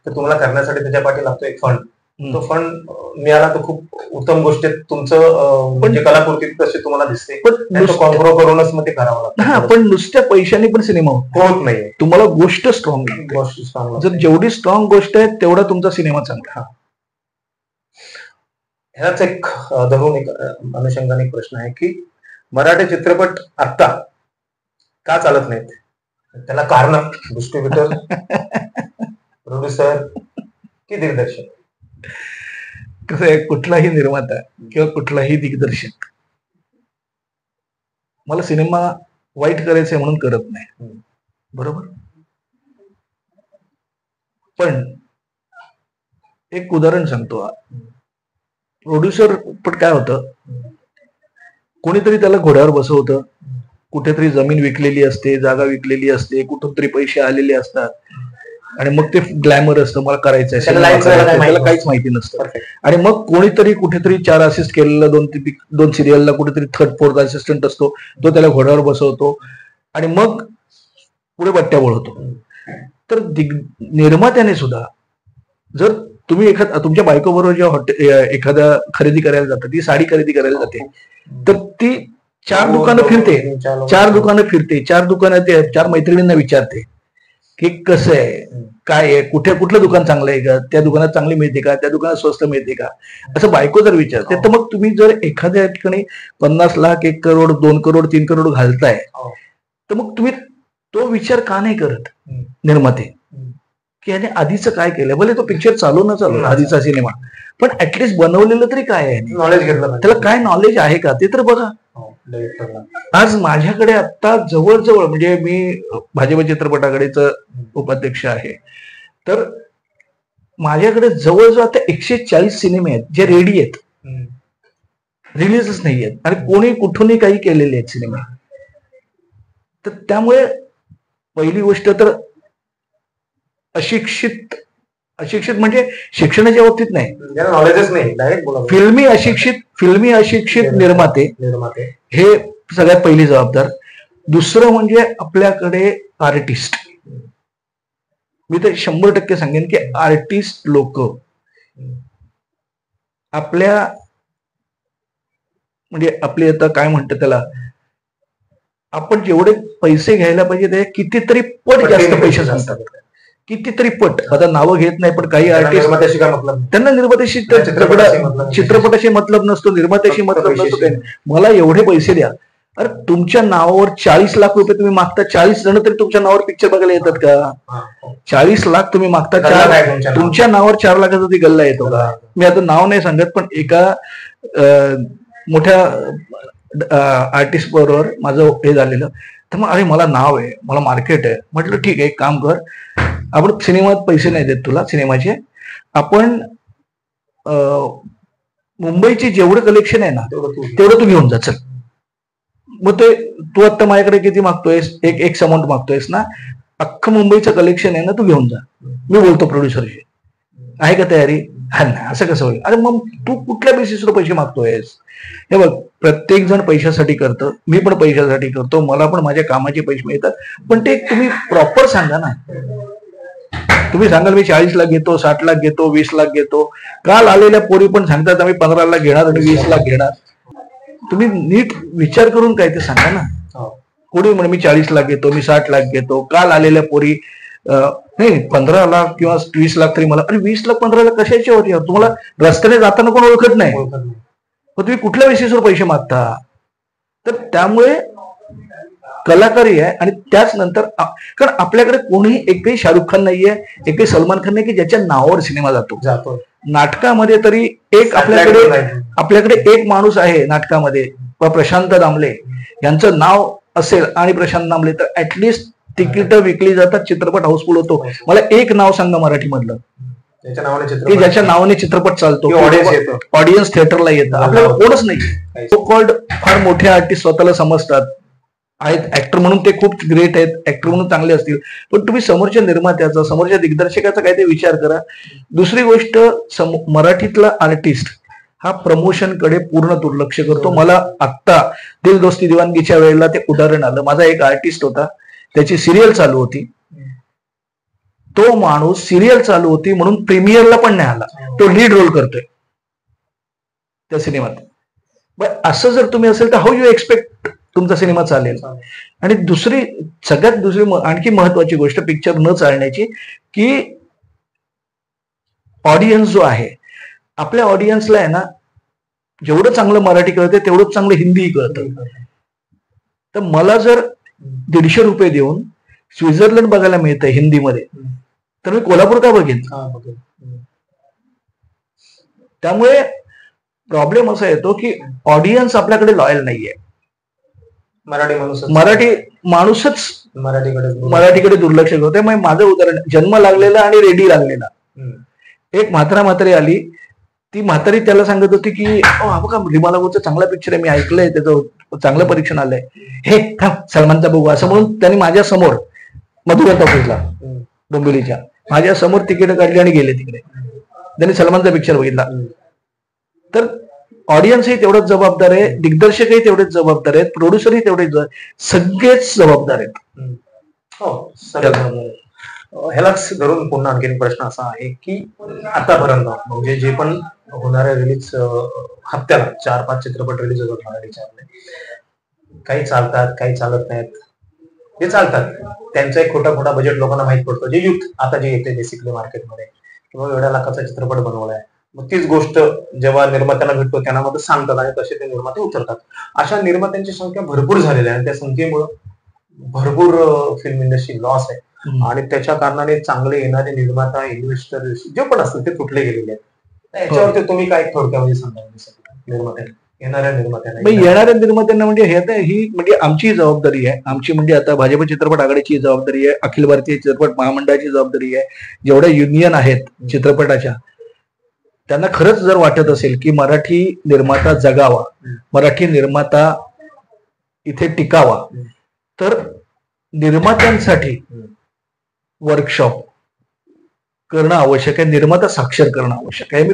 तर तुम्हाला करण्यासाठी त्याच्या पाठी लागतो एक फंड. तो फंड मिळाला तर खूप उत्तम गोष्ट आहे. तुमचं म्हणजे कलाकृती तशी तुम्हाला दिसते, पण कॉम्प्रो करूनच मग ते करावं लागतं. पण नुसत्या पैशाने पण सिनेमा होत नाही. तुम्हाला गोष्ट स्ट्रॉंग लागते. गोष्ट स्ट्रॉंग, जर जेवढी स्ट्रॉंग गोष्ट आहे तेवढा तुमचा सिनेमा चांगला. ह्याच एक धरून एक अनुषंगाने प्रश्न आहे की मराठी चित्रपट आता का चालत नाहीत? त्याला कारण डिस्ट्रीब्युटर, प्रोड्युसर की दिग्दर्शक? कसं आहे, कुठलाही निर्माता किंवा कुठलाही दिग्दर्शक मला सिनेमा वाईट करायचंय म्हणून करत नाही, बरोबर. पण एक उदाहरण सांगतो. प्रोड्युसर पण काय होतं, कोणीतरी त्याला घोड्यावर बसवतं, कुठेतरी जमीन विकलेली असते, जागा विकलेली असते, कुठून तरी पैसे आलेले असतात, आणि मग ते ग्लॅमर असतं, मला करायचं आहे, त्याला काहीच माहिती नसतं. आणि मग कोणीतरी कुठेतरी 4 असिस्ट केलेला, 2 सिरियलला कुठेतरी 3rd-4th असिस्टंट असतो, तो त्याला घोड्यावर बसवतो आणि मग पुढे बट्ट्या बोलवतो. तर निर्मात्याने सुद्धा, जर तुम्ही तुमच्या बायको बरोबर जेव्हा एखादा खरेदी करायला जातात, ती साडी खरेदी करायला जाते, तर ती 4 दुकानं फिरते, 4 दुकानं ते 4 मैत्रिणींना विचारते की कसं आहे, काय आहे, कुठलं दुकान चांगलं आहे का, त्या दुकानात चांगली मिळते का, त्या दुकानात स्वस्त मिळते का, असं बायको जर विचारते. तर मग तुम्ही जर एखाद्या ठिकाणी 50 लाख, 1 करोड, 2 करोड, 3 करोड घालताय, तर मग तुम्ही तो विचार का नाही करत निर्माते की याने आधीचं काय केलं? भले तो पिक्चर चालू न चालू आधीचा सिनेमा, पण ऍटलिस्ट बनवलेलं तरी काय आहे, नॉलेज घेतलं, त्याला काय नॉलेज आहे का ते तर बघा. आज माझ्याकडे आता जवळजवळ, म्हणजे मी भाजप चित्रपटाकडेच उपाध्यक्ष आहे, तर माझ्याकडे जवळजवळ आता 140 सिनेमे आहेत जे रेडी आहेत, रिलीजच नाही आहेत, आणि कोणी कुठूनही काही केलेले आहेत सिनेमे. तर त्यामुळे पहिली गोष्ट तर अशिक्षित म्हणजे शिक्षणाच्या बाबतीत नाही, नॉलेजच नाही, फिल्मी अशिक्षित निर्माते हे सगळ्यात पहिली जबाबदार. दुसरं म्हणजे आपल्याकडे आर्टिस्ट. मी तर 100% सांगेन की आर्टिस्ट लोक आपल्या, म्हणजे आपले आता काय म्हणतात त्याला, आपण जेवढे पैसे घ्यायला पाहिजे ते कितीतरी पट जास्त पैसे सांगतात, कितीतरी पट. आता नावं घेत नाही, पण काही आर्टिस्ट, त्यांना निर्मात्याशी चित्रपटाशी मतलब नसतो, निर्मात्याशी मतलब नसतो. मला एवढे पैसे द्या. अरे तुमच्या नावावर 40 लाख रुपये तुम्ही मागता, 40 जण तरी तुमच्या नावावर पिक्चर बघायला येतात का? 40 लाख तुम्ही मागता, तुमच्या नावावर 4 लाखाचा ती गल्ला येतो का? मी आता नाव नाही सांगत, पण एका मोठ्या आर्टिस्ट बरोबर माझं हे झालेलं, तर मग अरे मला नाव आहे, मला मार्केट आहे. म्हटलं ठीक आहे, एक काम कर, आपण सिनेमात पैसे नाही देत तुला सिनेमाचे, आपण मुंबईचे जेवढं कलेक्शन आहे ना तेवढं तू घेऊन जा चल. मग ते तू आता माझ्याकडे किती मागतोयस, एक अमाऊंट मागतोयस ना, अख्खं मुंबईचं कलेक्शन आहे ना, तू घेऊन जा. मी बोलतो प्रोड्युसरशी, आहे का तयारी? हा नाही, असं कसं होईल? अरे मग तू कुठल्या बेसिसवर पैसे मागतोयस? हे बघ, प्रत्येक जण पैशासाठी करतं, मी पण पैशासाठी करतो, मला पण माझ्या कामाचे पैसे मिळतात, पण ते तुम्ही प्रॉपर सांगा ना. तुम्ही सांगाल मी 40 लाख घेतो, 60 लाख घेतो, 20 लाख घेतो. काल आलेल्या पोरी पण सांगतात आम्ही 15 लाख घेणार आणि 20 लाख घेणार. तुम्ही नीट विचार करून काय ते सांगा ना. कोणी म्हणे मी 40 लाख घेतो, मी 60 लाख घेतो. काल आलेल्या पोरी नाही 15 लाख किंवा 20 लाख तरी मला, अरे 20 लाख 15 लाख कशाचे होते? तुम्हाला रस्त्याने जाताना कोण ओळखत नाही, मग तुम्ही कुठल्या बेसिसवर पैसे मागता? तर त्यामुळे कलाकारी आहे. आणि त्याच नंतर कारण आपल्याकडे कोणीही एकही शाहरुख खान नाहीये, एकही सलमान खान नाही की ज्याच्या नावावर सिनेमा जातो. नाटकामध्ये तरी एक आपल्याकडे एक माणूस आहे नाटकामध्ये, प्रशांत दामले यांचं नाव असेल आणि प्रशांत दामले, तर ऍटलिस्ट तिकीट विकली जातात, चित्रपट हाऊसफुल होतो. मला एक नाव सांगा मराठी मधलं की ज्याच्या नावाने चित्रपट चालतो, ऑडियन्स थिएटरला येतं. आपल्याला कोणच नाही. सो कॉल्ड फार मोठे आर्टिस्ट स्वतःला समजतात, आहेत ऍक्टर म्हणून ते खूप ग्रेट आहेत, ऍक्टर म्हणून चांगले असतील, पण तुम्ही समोरच्या निर्मात्याचा, समोरच्या दिग्दर्शकाचा काय ते विचार करा. दुसरी गोष्ट, मराठीतला आर्टिस्ट हा प्रमोशन कडे पूर्ण दुर्लक्ष करतो. मला आत्ता दिल दोस्ती दिवानगीच्या वेळेला ते उदाहरण आलं. माझा एक आर्टिस्ट होता, त्याची सिरियल चालू होती, तो माणूस सिरियल चालू होती म्हणून प्रीमियरला पण नाही आला, तो लीड रोल करतोय त्या सिनेमात. बट असं जर तुम्ही असेल तर हाऊ यू एक्सपेक्ट तुमचा सिनेमा चालेल? आणि सगळ्यात दुसरी आणखी महत्वाची गोष्ट पिक्चर न चालण्याची, की ऑडियन्स जो आहे, आपल्या ऑडियन्सला आहे ना, जेवढं चांगलं मराठी कळते तेवढंच चांगलं हिंदीही कळतं. तर मला जर 150 रुपये देऊन स्वित्झर्लंड बघायला मिळतंय हिंदीमध्ये, तर मी कोल्हापूर का बघेन? त्यामुळे प्रॉब्लेम असा येतो की ऑडियन्स आपल्याकडे लॉयल नाहीये. मराठी माणूसच मराठीकडे दुर्लक्ष करतोय. मग माझं उदाहरण, जन्म लागलेला आणि रेडी लागलेला. एक म्हातारी आली, ती म्हातारी त्याला सांगत होती की बघा रिमालागोचा चांगला पिक्चर आहे, मी ऐकलंय त्याचं चांगलं परीक्षण आलंय, हे थांब सलमानचा बघू, असं म्हणून त्यांनी माझ्या समोर मधुवंत ऑफिसला डोंबिवलीच्या माझ्या समोर तिकीट काढली आणि गेले तिकडे. त्यांनी सलमानचा पिक्चर बघितला. तर ऑडियन्सही तेवढंच जबाबदार आहे, दिग्दर्शकही तेवढेच जबाबदार आहेत, प्रोड्युसरही तेवढेच, सगळेच जबाबदार आहेत. ह्यालाच धरून पुन्हा आणखीन प्रश्न असा आहे की आतापर्यंत म्हणजे जे पण होणाऱ्या रिलीज हप्त्याला 4-5 चित्रपट रिलीज होतात मराठीच्या, काही चालतात काही चालत नाहीत. जे चालतात त्यांचा एक खोटा बजेट लोकांना माहित पडतो, जे युथ आता जे येते बेसिकली मार्केटमध्ये, किंवा एवढ्या लाखाचा चित्रपट बनवलाय, मग तीच गोष्ट जेव्हा निर्मात्यांना भेटतो त्यांना मध्ये सांगतात आणि तसे ते निर्माते उतरतात. अशा निर्मात्यांची संख्या भरपूर झालेली आहे आणि त्या संख्येमुळे भरपूर फिल्म इंडस्ट्री लॉस आहे आणि त्याच्या कारणाने चांगले येणारे निर्माता, इन्व्हेस्टर जे पण असतील ते तुटले गेलेले आहेत. याच्यावरती तुम्ही काय थोडक्यामध्ये सांगाल निर्मात्यांना, येणाऱ्या निर्मात्यांना? म्हणजे ही म्हणजे आमची जबाबदारी आहे. आमची म्हणजे आता भाजप चित्रपट आघाडीची जबाबदारी आहे, अखिल भारतीय चित्रपट महामंडळाची जबाबदारी आहे. जेवढ्या युनियन आहेत चित्रपटाच्या, त्यांना खरंच जर वाटत असेल की मराठी निर्माता जगावा, मराठी निर्माता इथे टिकावा, तर निर्मात्यांसाठी वर्कशॉप करणं आवश्यक आहे, निर्माता साक्षर करणं आवश्यक आहे. मी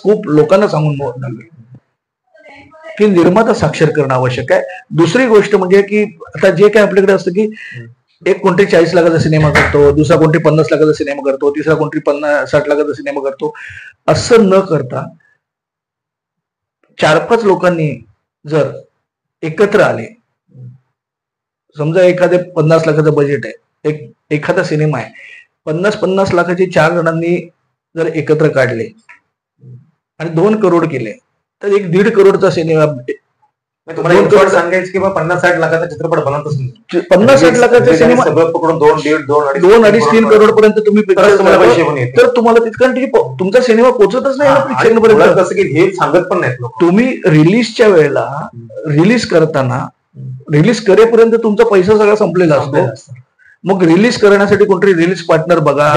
खूप लोकांना सांगून की निर्माता साक्षर करणं आवश्यक आहे. दुसरी गोष्ट म्हणजे की आता जे काय आपल्याकडे असतं की एक कोणतरी 40 लाखाचा सिनेमा करतो, दुसरा कोणतरी 50 लाखाचा सिनेमा करतो, तिसरा कोणतरी 60 लाखाचा सिनेमा करतो. असं न करता 4-5 लोकांनी जर एकत्र आले, समजा एखाद्या 50 लाखाचं बजेट आहे, एखादा सिनेमा आहे, 50 लाखाचे 4 जणांनी जर एकत्र काढले आणि 2 करोड केले, तर 1.5 करोडचा सिनेमा. तुम्हाला सांगायचं की 50-60 लाखाचा चित्रपट बनवतच नाही, 50-60 लाखाचा सिनेमा सगळं पकडून 2-2.5-3 करोड पर्यंत तुम्ही तर तुम्हाला तितकं तुमचा सिनेमा पोहोचतच नाही ना प्रेक्षकांपर्यंत. कसं की हे सांगत पण नाहीत लोक. तुम्ही रिलीजच्या वेळेला रिलीज करताना रिलीज करेपर्यंत तुमचा पैसा सगळा संपलेला असतो. मग रिलीज करण्यासाठी कोणतरी रिलीज पार्टनर बघा.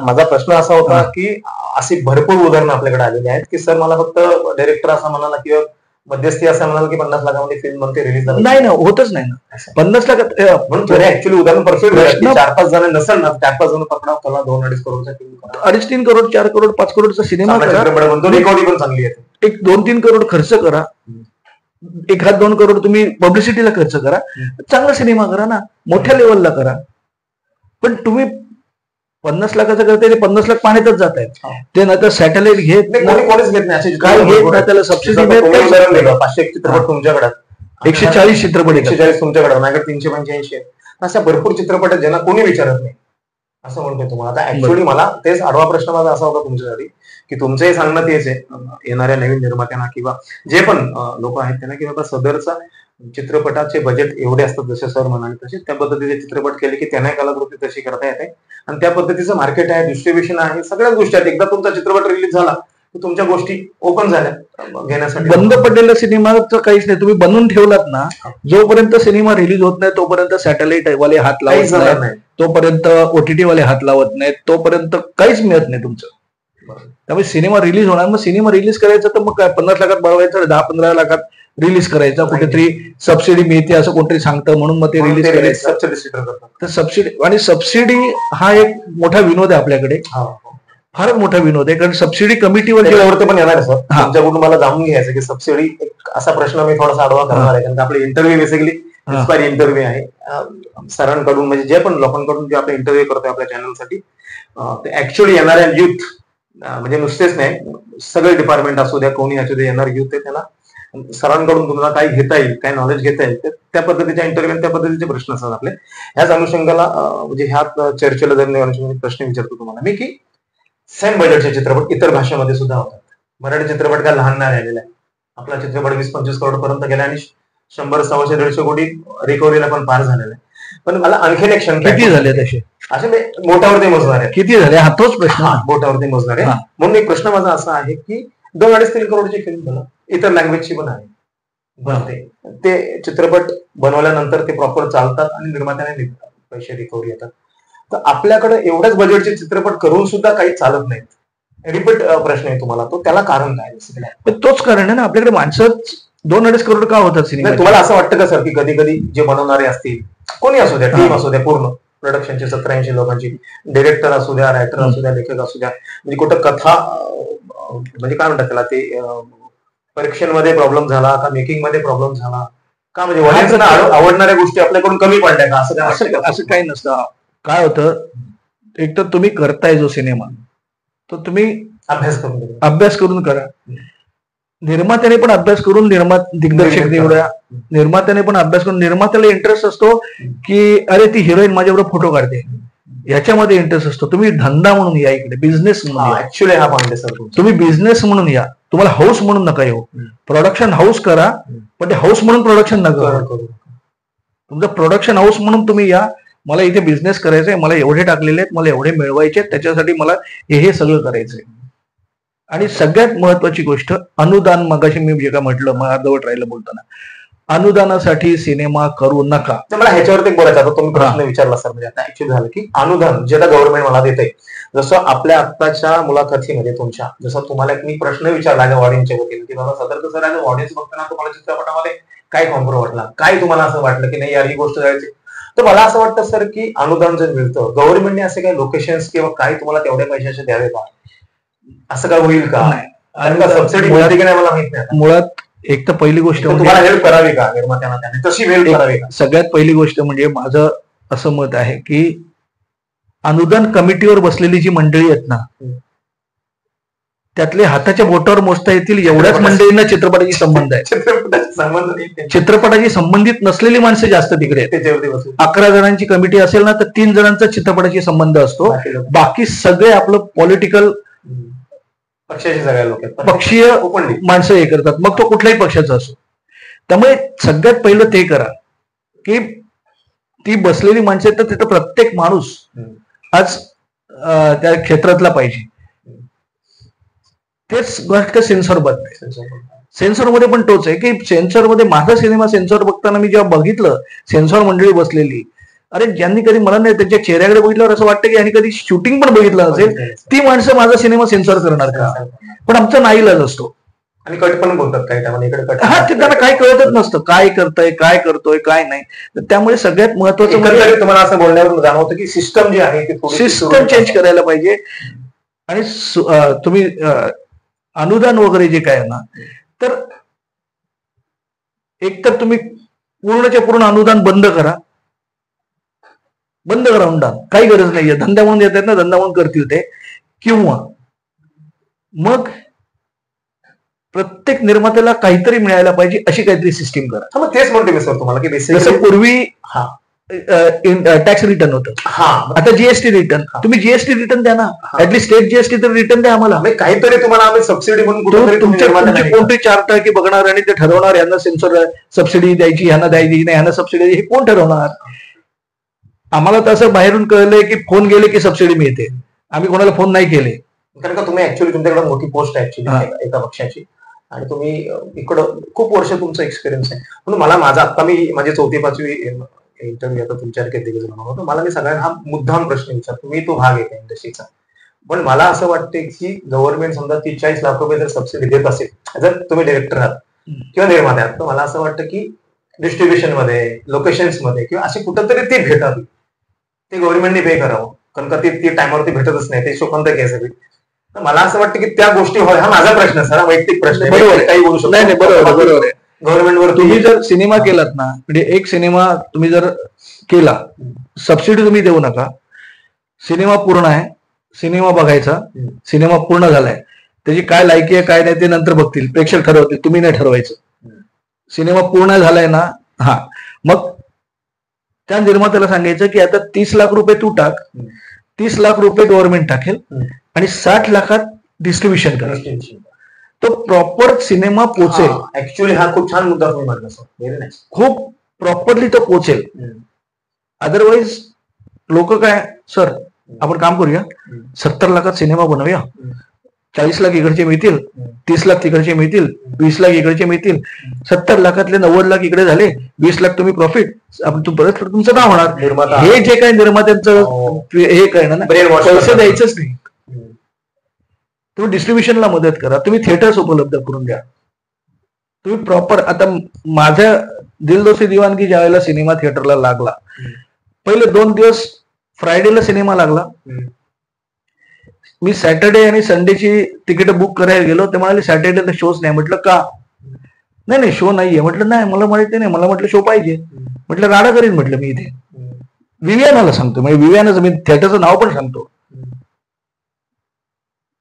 माझा प्रश्न असा होता की अशी भरपूर उदाहरणं आपल्याकडे आलेली आहेत की सर मला फक्त डायरेक्टर असा म्हणाला किंवा मध्यस्थी असं म्हणाल की 50 लाखामध्ये फिल्म बनते रिलीज नाही ना, होतच नाही ना 50 लाखात. ऍक्च्युअली उदाहरण परफेक्ट 4-5 जण नसेल ना, 4-5 जण पकडा, त्याला 2-2.5 करोडचा फिल्म, 2.5-3 करोड 4 करोड 5 करोडचा सिनेमा करा, रिकॉर्डिंग पण चांगली आहे, एक 2-3 करोड खर्च करा, 1-2 करोड तुम्ही पब्लिसिटीला खर्च करा, चांगला सिनेमा करा ना, मोठ्या लेवलला करा. पण तुम्ही 50 लाखाचं करताय, ते 50 लाख पाण्यातच जात आहेत. ते ना तर सॅटेलाइट घेत कोणीच घेत नाही, काय घेत नाही, त्याला सबसिडी मिळत. 500 चित्रपट तुमच्याकडे, 140 चित्रपट 140 तुमच्याकडे, माझ्याकडे 385. अशा भरपूर चित्रपट आहेत ज्यांना कोणी विचारत नाही, असं म्हणतोय तुम्हाला. आता ऍक्च्युअली मला तेच आडवा प्रश्न माझा असा होता तुमच्यासाठी की तुमचंही सांगणं तेच आहे येणाऱ्या नवीन निर्मात्यांना किंवा जे पण लोक आहेत त्यांना की बाबा सदरचा चित्रपटाचे बजेट एवढे असतात जसे सर म्हणाले तसे, त्या पद्धतीचे चित्रपट केले की त्यांना कलाकृती तशी करता येते आणि त्या पद्धतीचं मार्केट आहे, डिस्ट्रीब्युशन आहे, सगळ्याच गोष्टी आहेत. एकदा तुमचा चित्रपट रिलीज झाला की तुमच्या गोष्टी ओपन झाल्या घेण्यासाठी. बंद पडलेला सिनेमाचं काहीच नाही, तुम्ही बनवून ठेवलात ना, जोपर्यंत सिनेमा रिलीज होत नाही तोपर्यंत सॅटेलाइट वाले हात लावत नाही, तोपर्यंत OTT वाले हात लावत नाहीत, तोपर्यंत काहीच मिळत नाही तुमचं. त्यामुळे सिनेमा रिलीज होणार, मग सिनेमा रिलीज करायचा तर मग काय 50 लाखात बनवायचं, 10-15 लाखात रिलीज करायचा, कुठेतरी सबसिडी मिळते असं कोणतरी सांगतं म्हणून मग ते रिलीज करायचं. तर सबसिडी, आणि सबसिडी हा एक मोठा विनोद आहे आपल्याकडे, फारच मोठा विनोद आहे, कारण सबसिडी कमिटीवर पण येणार आहे सर. तुमच्याकडून मला जाणून घ्यायचं की सबसिडी एक असा प्रश्न मी थोडासा आडवा करणार आहे, कारण आपले इंटरव्ह्यू बेसिकली इन्स्पायर इंटरव्ह्यू आहे सरांकडून, म्हणजे जे पण लोकांकडून जे आपण इंटरव्ह्यू करतोय आपल्या चॅनलसाठी, ऍक्च्युअली येणाऱ्या युथ म्हणजे नुसतेच नाही, सगळे डिपार्टमेंट असू द्या, कोणी असू द्या, येणार युथ आहे त्याला सरांकडून तुम्हाला काय घेता येईल, काय नॉलेज घेता येईल, त्या पद्धतीच्या इंटरव्ह्यू, त्या पद्धतीचे प्रश्न असतात आपले. ह्याच अनुषंगाला म्हणजे ह्या चर्चेला जर प्रश्न विचारतो तुम्हाला मी की सेम बजेटचे चित्रपट इतर भाषेमध्ये सुद्धा होतात. मराठी चित्रपट काय लहान नाही राहिलेला आहे. आपला चित्रपट 20-25 करोड पर्यंत गेला आणि 100-150-150 कोटी रिकव्हरीला पण पार झालेला आहे. पण मला आणखीन एक शंका, किती झाले तसे असे मोठ्यावरती मोजणार आहे, किती झाले हा तोच प्रश्न, मोठ्यावरती मोजणार आहे. म्हणून एक प्रश्न माझा असा आहे की 2-2.5-3 करोडची फिल्म बनव, इतर लँग्वेजची पण आहे बनते, ते चित्रपट बनवल्यानंतर ते प्रॉपर चालतात आणि निर्मात्याने पैसे रिकव्हरी येतात. तर आपल्याकडे एवढ्याच बजेटचे चित्रपट करून सुद्धा काही चालत नाहीत. रिपीट प्रश्न आहे तुम्हाला तो, त्याला कारण काय? तोच कारण आहे ना, आपल्याकडे माणसं 2-2.5 करोड का होतात सिनेमा. तुम्हाला असं वाटतं का सर की कधी कधी जे बनवणारे असतील, कोणी असू द्या, टीम असू द्या, पूर्ण प्रोडक्शनची 70-80 लोकांची, डिरेक्टर असू द्या, रायटर असू द्या, लेखक असू द्या, म्हणजे कुठं कथा म्हणजे काय म्हणतात त्याला, ते परीक्षण मध्ये प्रॉब्लेम झाला का, मेकिंग मध्ये प्रॉब्लेम झाला का, म्हणजे ऑडियन्सना आवडणाऱ्या गोष्टी आपल्याकडून कमी पडल्या का, असं काही नसतं. काय होतं, एक तर तुम्ही करताय जो सिनेमा तो तुम्ही अभ्यास करून करा, निर्मात्याने पण अभ्यास करून दिग्दर्शक निवडा, निर्मात्याने पण अभ्यास करून, निर्मात्याला इंटरेस्ट असतो की अरे ती हिरोईन माझ्याबरोबर फोटो काढते, याच्यामध्ये इंटरेस्ट असतो. तुम्ही धंदा म्हणून या इकडे, बिझनेस म्हणून. ऍक्च्युली हा पॉइंट आहे सर, तुम्ही बिझनेस म्हणून या, तुम्हाला हाऊस म्हणून नका येऊ. प्रोडक्शन हाऊस करा, पण ते हाऊस म्हणून प्रोडक्शन नका करू. तुमचं प्रोडक्शन हाऊस म्हणून तुम्ही या, मला इथे बिझनेस करायचा आहे, मला एवढे टाकलेले आहेत, मला एवढे मिळवायचे आहेत, त्याच्यासाठी मला हे सगळं करायचंय. आणि सगळ्यात महत्वाची गोष्ट अनुदान, मगाशी मी जे काय म्हटलं, मग अर्धवट राहिलं बोलताना, अनुदानासाठी सिनेमा करू नका. मला ह्याच्यावरती बोलायचं आता, तुम्ही प्रश्न विचारला सर, म्हणजे आता ऍक्च्युअली झालं की अनुदान जे आता गव्हर्नमेंट मला देते, जसं आपल्या आत्ताच्या मुलाखतीमध्ये तुमच्या, जसं तुम्हाला मी प्रश्न विचारला ऑडियन्सच्या वतीने की बाबा सदर सर ऍज ऑडियन्स बघताना तुम्हाला चित्रपटामध्ये काय कॉम्प्रो वाटला, काय तुम्हाला असं वाटलं की नाही यार ही गोष्ट जायची, तर मला असं वाटतं सर की अनुदान जर मिळतं, गव्हर्नमेंटने असे काही लोकेशन्स किंवा काही तुम्हाला तेवढ्या पैशाचे द्यावे का, असं काय होईल का, सबसिडी मिळते की नाही मला माहित नाही. मुळात एक तर पहिली गोष्ट तुम्हाला हेल्प करावी का निर्मात्यांना, त्याने तशी हेल्प करावी का. सगळ्यात पहिली गोष्ट म्हणजे माझं असं मत आहे की अनुदान कमिटीवर बसलेली जी मंडळी आहेत ना, त्यातले हाताच्या बोटावर मोजता येतील एवढ्याच मंडळींना चित्रपटाशी संबंध आहे. चित्रपटाशी संबंधित नसलेली माणसं जास्त तिकडे आहेत. 11 जणांची कमिटी असेल ना, तर 3 जणांचा चित्रपटाशी संबंध असतो, बाकी सगळे आपलं पॉलिटिकल पक्षीय माणसं हे करतात, मग तो कुठल्याही पक्षाचा असो. त्यामुळे सगळ्यात पहिलं ते करा की ती बसलेली माणसं आहेत तर तिथं प्रत्येक माणूस आज त्या क्षेत्रातला पाहिजे. तेच गोष्ट सेन्सॉर बनते. सेन्सॉरमध्ये पण तोच आहे की सेन्सॉरमध्ये माझा सिनेमा सेन्सॉर बघताना मी जेव्हा बघितलं सेन्सॉर मंडळी बसलेली, अरे ज्यांनी कधी मला नाही त्यांच्या चेहऱ्याकडे बघितल्यावर असं वाटतं की यांनी कधी शूटिंग पण बघितलं असेल, ती माणसं माझा सिनेमा सेन्सॉर करणार का? पण आमचा नाईलाज असतो आणि कट पण बोलतात काही टायमाला इकडे कट. हा, ते त्यांना काही कळतच नसतं काय करतंय काय करतोय काय नाही. तर त्यामुळे सगळ्यात महत्वाचं म्हणजे तुम्हाला असं बोलण्यावरून जाणवतं की सिस्टम जी आहे ती सिस्टम चेंज करायला पाहिजे. आणि तुम्ही अनुदान वगैरे जे काय आहे ना, तर एकतर तुम्ही पूर्णच्या पूर्ण अनुदान बंद करा अनुदान, काही गरज नाहीये. धंदा म्हणून येत आहेत ना, धंदा म्हणून करतील ते. किंवा मग प्रत्येक निर्मात्याला काहीतरी मिळायला पाहिजे अशी काहीतरी सिस्टीम करा. मग तेच म्हणते मी सर तुम्हाला की जसं पूर्वी टॅक्स रिटर्न होतं, आता जीएसटी रिटर्न. तुम्ही जीएसटी रिटर्न द्या ना, ऍटलीस्ट स्टेट जीएसटी तर रिटर्न द्या आम्हाला. काहीतरी तुम्हाला आम्ही सबसिडी म्हणून तुमचे कोणते 4 टक्के बघणार आणि ते ठरवणार यांना सेन्सर सबसिडी द्यायची, यांना द्यायची नाही, यांना सबसिडी द्यायची, हे कोण ठरवणार? आम्हाला तर असं बाहेरून कळलंय की फोन गेले की सबसिडी मिळते. आम्ही कोणाला फोन नाही केले. कारण का तुम्ही ऍक्च्युअली तुमच्याकडे मोठी पोस्ट आहे ऍक्च्युली एका पक्षाची, आणि तुम्ही इकडं खूप वर्ष तुमचा एक्सपिरियन्स आहे. म्हणून मला माझा आता मी माझी 4वी-5वी इंटरव्ह्यू आता तुमच्यासारखे दिवस बनवतो, मला मी सगळ्यांना हा मुद्दाम प्रश्न विचारतो. मी तो भाग आहे इंडस्ट्रीचा, पण मला असं वाटते की गव्हर्नमेंट समजा 30-40 लाख रुपये जर सबसिडी देत असेल, जर तुम्ही डायरेक्टर आहात किंवा निर्माते आहात, तर मला असं वाटतं की डिस्ट्रीब्युशन मध्ये, लोकेशन्स मध्ये किंवा अशी कुठंतरी ती भेटावी, ते गव्हर्नमेंटने पे करावं. कारण का ती टायमावरती भेटतच नाही, ते शोकांत घ्यायसाठी. मला असं वाटतं की त्या गोष्टी होय. हा माझा प्रश्न सर, वैयक्तिक प्रश्न, बरोबर काही बोलू शकतो. नाही, बरोबर आहे. गव्हर्नमेंटवर तुम्ही जर सिनेमा केलात ना, म्हणजे एक सिनेमा तुम्ही जर केला, सबसिडी तुम्ही देऊ नका. सिनेमा पूर्ण आहे, सिनेमा बघायचा, सिनेमा पूर्ण झालाय, त्याची काय लायकी आहे काय नाही ते नंतर बघतील, प्रेक्षक ठरवतील, तुम्ही नाही ठरवायचं. सिनेमा पूर्ण झालाय ना, हा, मग त्या निर्मात्याला सांगायचं की आता 30 लाख रुपये तू टाक, 30 लाख रुपये गव्हर्नमेंट टाकेल आणि 60 लाखात डिस्ट्रीब्युशन करेल. तो प्रॉपर सिनेमा पोचेल. ऍक्च्युअली हा खूप छान मुद्दा तुम्ही मांडला सर, व्हेरी नाईस. खूप प्रॉपरली तो पोचेल. अदरवाईज लोक काय, सर आपण काम करूया, 70 लाखात सिनेमा बनवूया, 40 लाख इकडचे मिळतील, 30 लाख तिकडचे मिळतील, 20 लाख इकडचे मिळतील, 70 लाखातले 90 लाख इकडे झाले, 20 लाख तुम्ही प्रॉफिट, आपण परत तुमचं नाव होणार. हे जे काही निर्मात्यांचं हे काय ना, पैसे द्यायचंच नाही. तुम्ही डिस्ट्रीब्युशनला मदत करा, तुम्ही थिएटर्स उपलब्ध करून द्या, तुम्ही प्रॉपर. आता माझ्या दिल दोस्ती दिवानगी ज्या वेळेला सिनेमा थिएटरला लागला, पहिले 2 दिवस फ्रायडेला सिनेमा लागला, मी सॅटर्डे आणि संडेची तिकीट बुक करायला गेलो, ते म्हणाले सॅटर्डेला शोच नाही. म्हटलं का? नाही शो नाहीये. म्हटलं नाही, मला माहिती नाही, मला म्हटलं शो पाहिजे. म्हटलं राडा करीन म्हटलं मी इथे. विवियानाला सांगतो, म्हणजे विवियानाचं मी थिएटरचं नाव पण सांगतो.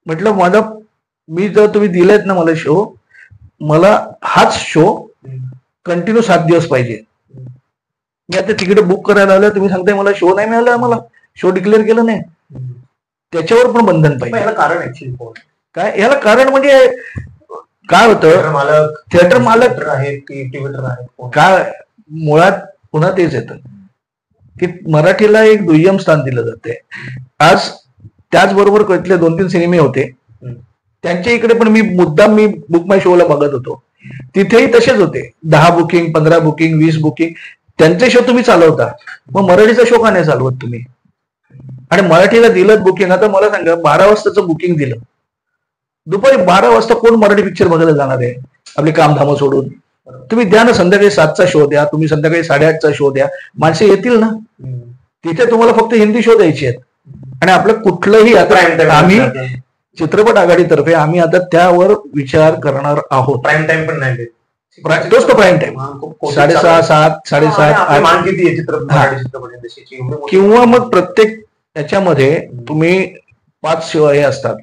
म्हटलं मी जर तुम्ही दिलेत ना मला शो, मला हाच शो कंटिन्यू 7 दिवस पाहिजे. मी आता तिकीट बुक करायला आलं, तुम्ही सांगताय मला शो नाही मिळाला, मला शो डिक्लेअर केलं नाही, त्याच्यावर पण बंधन पाहिजे. याला कारण ऍक्च्युअली काय, याला कारण म्हणजे काय होतं, थिएटर मालक आहेत की टीव्हीटर आहेत, काय मुळात पुन्हा तेच येतं की मराठीला एक दुय्यम स्थान दिलं जाते. आज त्याचबरोबर कळतले 2-3 सिनेमे होते, त्यांच्या इकडे पण मी बुक माय शोला बघत होतो, तिथेही तसेच होते. 10 बुकिंग, 15 बुकिंग, 20 बुकिंग, त्यांचे शो तुम्ही चालवता, मग मराठीचा शो का नाही चालवत तुम्ही? आणि मराठीला दिलं बुकिंग. आता मला सांगा, 12 वाजताचं बुकिंग दिलं, दुपारी 12 वाजता कोण मराठी पिक्चर बघायला जाणार आहे आपली कामधामं सोडून? तुम्ही द्या ना, संध्याकाळी 7चा शो द्या, तुम्ही संध्याकाळी 8:30चा शो द्या, माणसे येतील ना. तिथे तुम्हाला फक्त हिंदी शो द्यायचे आहेत. आणि आपलं कुठलंही, आता आम्ही चित्रपट आघाडीतर्फे आम्ही आता त्यावर विचार करणार आहोत. प्राईम टाइम पण नाही, तोच तो प्राईम टाइम 6:30, 7, 7:30 चित्रपट. किंवा मग प्रत्येक त्याच्यामध्ये तुम्ही 5 शो हे असतात,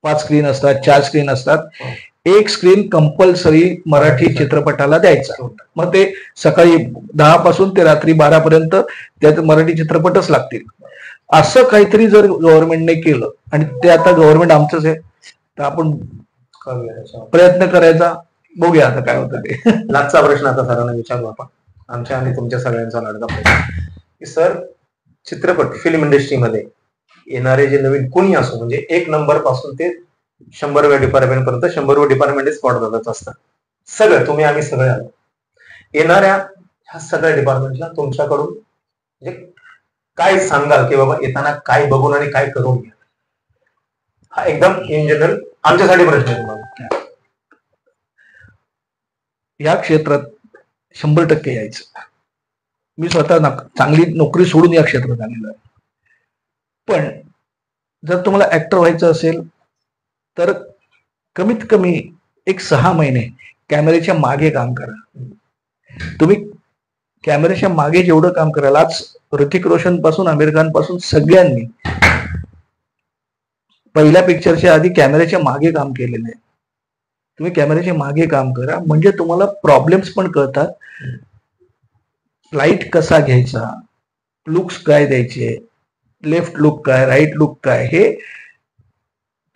5 स्क्रीन असतात, 4 स्क्रीन असतात, 1 स्क्रीन कंपल्सरी मराठी चित्रपटाला द्यायचा. मग ते सकाळी 10 पासून ते रात्री 12 पर्यंत त्यात मराठी चित्रपटच लागतील. असं काहीतरी जर गव्हर्नमेंटने केलं, आणि ते आता गव्हर्नमेंट आमचंच आहे, तर आपण प्रयत्न करायचा, बघूया आता काय होतं ते. लास्टचा प्रश्न आता सरांना विचारू आपण, आमच्या आणि तुमच्या सगळ्यांचा लाडका प्रश्न की सर, चित्रपट फिल्म इंडस्ट्रीमध्ये येणारे जे नवीन कोणी असो, म्हणजे 1 नंबर पासून ते 100व्या डिपार्टमेंट पर्यंत 100व्या डिपार्टमेंट स्पॉट दादाच असतं. सगळं तुम्ही आम्ही सगळे आलो. येणाऱ्या ह्या सगळ्या डिपार्टमेंटला तुमच्याकडून म्हणजे काय सांगाल की बाबा येताना काय बघून आणि काय करून घ्या, हा एकदम इन जनरल आमच्यासाठी प्रश्न आहे तुम्हाला. या क्षेत्रात 100% यायचं. मी स्वतः चांगली नोकरी सोडून या क्षेत्रात आलेलो आहे. पण जर तुम्हाला ऍक्टर व्हायचं असेल तर कमीत कमी एक 6 महिने कॅमेऱ्याच्या मागे काम करा. तुम्ही कॅमेऱ्याच्या मागे जेवढं काम कराल, आज ऋतिक रोशन पासून आमिर खान पासून सगळ्यांनी पहिल्या पिक्चरच्या आधी कॅमेऱ्याच्या मागे काम केलेलं आहे. तुम्ही कॅमेऱ्याच्या मागे काम करा, म्हणजे तुम्हाला प्रॉब्लेम्स पण कळतात. लाईट कसा घ्यायचा, लुक्स काय द्यायचे, लेफ्ट लुक काय, राईट लुक काय, हे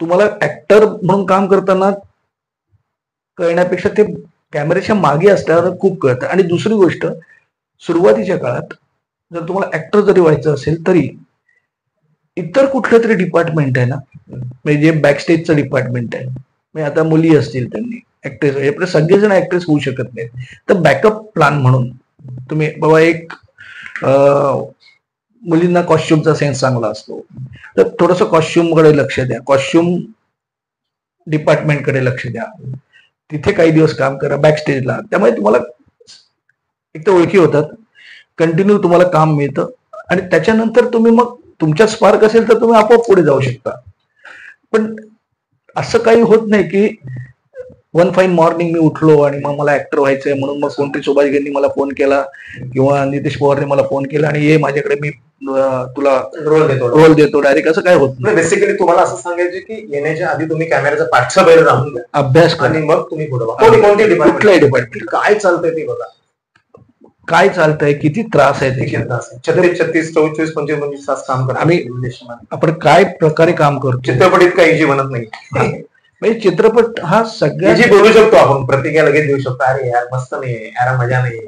तुम्हाला ऍक्टर म्हणून काम करताना कळण्यापेक्षा ते कॅमेऱ्याच्या मागे असल्यावर खूप कळतं. आणि दुसरी गोष्ट, सुरुवातीच्या काळात जर तुम्हाला ऍक्टर जरी व्हायचं असेल तरी इतर कुठलं तरी डिपार्टमेंट आहे ना, म्हणजे जे बॅकस्टेजचं डिपार्टमेंट आहे, म्हणजे आता मुली असतील त्यांनी ऍक्ट्रेस, सगळेजण ऍक्ट्रेस होऊ शकत नाहीत, तर बॅकअप प्लॅन म्हणून तुम्ही बाबा एक मुलींना कॉस्ट्युमचा सेन्स चांगला असतो, तर थोडस कॉस्ट्युमकडे लक्ष द्या, कॉस्ट्युम डिपार्टमेंटकडे लक्ष द्या, तिथे काही दिवस काम करा बॅकस्टेजला. त्यामुळे तुम्हाला एक तर ओळखी होतात, कंटिन्यू तुम्हाला काम मिळतं, आणि त्याच्यानंतर तुम्ही मग तुमच्यात स्पार्क असेल तर तुम्ही आपोआप पुढे जाऊ शकता. पण असं काही होत नाही की वन फाईन मॉर्निंग मी उठलो आणि मग मला ऍक्टर व्हायचंय म्हणून मग कोणतरी सुभाषगिरींनी मला फोन केला किंवा नितीश पवारने मला फोन केला आणि ये माझ्याकडे मी तुला रोल देतो डायरेक्ट, असं काय होत नाही. बेसिकली तुम्हाला असं सांगायचं की येण्याच्या आधी तुम्ही कॅमेऱ्याचा पाठचा बाहेर राहून द्या, अभ्यास करा, आणि मग तुम्ही पुढे कुठल्याही डिपार्टमेंट काय चालतंय ते बघा, काय चालतंय, किती त्रास आहे, 36, 24, 25 तास काम करा. आपण काय प्रकारे काम करतो. चित्रपट इतका इजी बनत नाही. म्हणजे चित्रपट हा सगळ्यात इजी बोलू शकतो आपण, प्रतिक्रिया लगेच देऊ शकतो, अरे यार मस्त नाही, यार मजा नाही,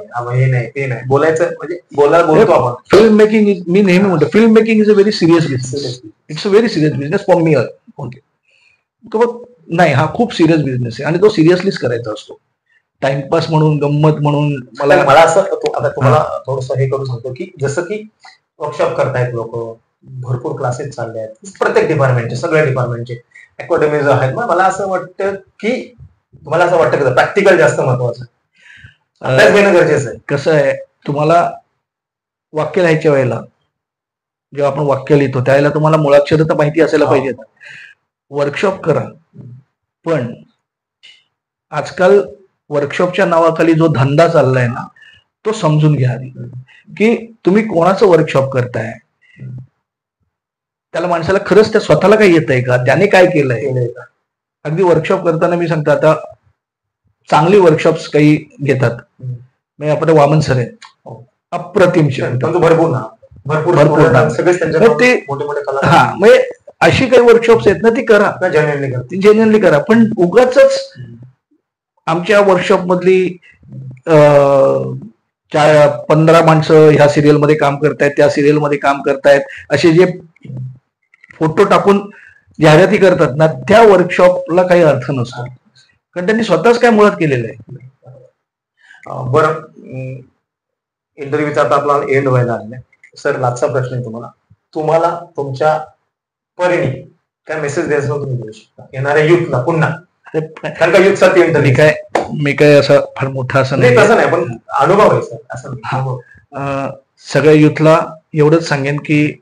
हे नाही ते नाही, बोलायचं म्हणजे बोलतो आपण. फिल्म मेकिंग इज, मी नेहमी म्हणतो, film making is a very serious business. It's a very serious business for me. नाही, हा खूप सिरियस बिझनेस आहे आणि तो सिरियसलीच करायचा असतो. टाइमपास म्हणून, गंमत म्हणून मला असं आता तुम्हाला थोडस हे करू सांगतो की जसं की वर्कशॉप करतायत लोक, भरपूर क्लासेस चालले आहेत प्रत्येक डिपार्टमेंटचे, सगळ्या डिपार्टमेंटचे अकॅडमीज आहेत. मला असं वाटतं की तुम्हाला असं वाटतं की प्रॅक्टिकल जास्त महत्वाचं अभ्यास घेणं गरजेचं आहे. कसं आहे, तुम्हाला वाक्य लिहायच्या वेळेला जेव्हा आपण वाक्य लिहितो त्यावेळेला तुम्हाला मुळाक्षर तर माहिती असायला पाहिजे. वर्कशॉप करा, पण आजकाल वर्कशॉपच्या नावाखाली जो धंदा चाललाय ना, तो समजून घ्या की तुम्ही कोणाचं वर्कशॉप करताय, त्याला माणसाला खरंच त्या स्वतःला काही येतंय का, त्याने काय केलंय. अगदी वर्कशॉप करताना मी सांगतो, आता चांगली वर्कशॉप्स काही घेतात, म्हणजे आपण वामन सर आहेत, अप्रतिम हा, म्हणजे अशी काही वर्कशॉप्स आहेत ना, ती करा, जेन्युइनली करा. पण उगाच आमच्या वर्कशॉप मधली 15 माणसं ह्या सिरियल मध्ये काम करतायत, त्या सिरियल मध्ये काम करतायत, असे जे फोटो टाकून जाहिराती करतात ना, त्या वर्कशॉपला काही अर्थ नसतो, कारण त्यांनी स्वतःच काय मुळात केलेलं आहे. बरं, इंटरव्ह्यूचा आता आपला एंड व्हायला आलाय. सर, लास्टचा प्रश्न आहे तुम्हाला तुमच्या परीने काय मेसेज द्यायचा तुम्ही देऊ शकता येणाऱ्या युथला पुन्हा, कारण का युथसाठी इंटरव्ह्यू मी काय असं फार मोठा असं नाही, तसं नाही, पण अनुभव आहे सर असं. सगळ्या युथला एवढंच सांगेन की